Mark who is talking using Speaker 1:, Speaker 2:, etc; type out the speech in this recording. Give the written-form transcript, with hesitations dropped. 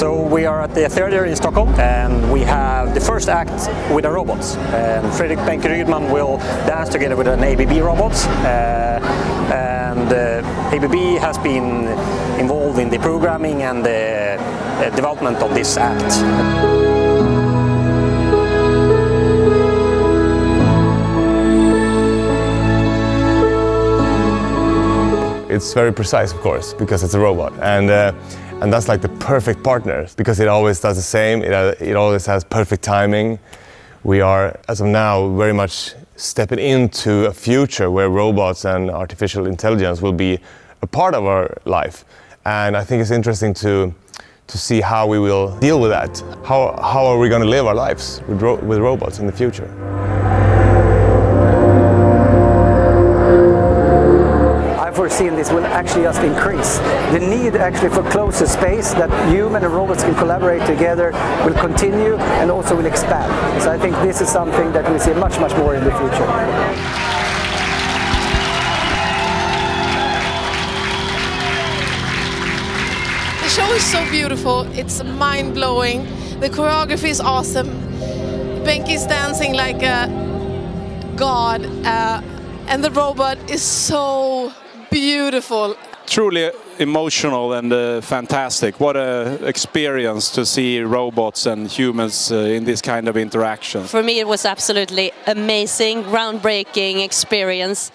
Speaker 1: So we are at the theater in Stockholm and we have the first act with the robots. Fredrik Rydman will dance together with an ABB robot. ABB has been involved in the programming and the development of this act.
Speaker 2: It's very precise, of course, because it's a robot, and that's like the perfect partner, because it always does the same. It always has perfect timing. We are, as of now, very much stepping into a future where robots and artificial intelligence will be a part of our life, and I think it's interesting to see how we will deal with that. How are we going to live our lives with robots in the future?
Speaker 3: I foresee this will actually just increase. The need actually for closer space that human and robots can collaborate together will continue and also will expand. So I think this is something that we'll see much more in the future.
Speaker 4: The show is so beautiful, it's mind-blowing, the choreography is awesome, Benki is dancing like a god, and the robot is so beautiful.
Speaker 5: Truly emotional and fantastic. What an experience to see robots and humans in this kind of interaction.
Speaker 6: For me it was absolutely amazing, groundbreaking experience.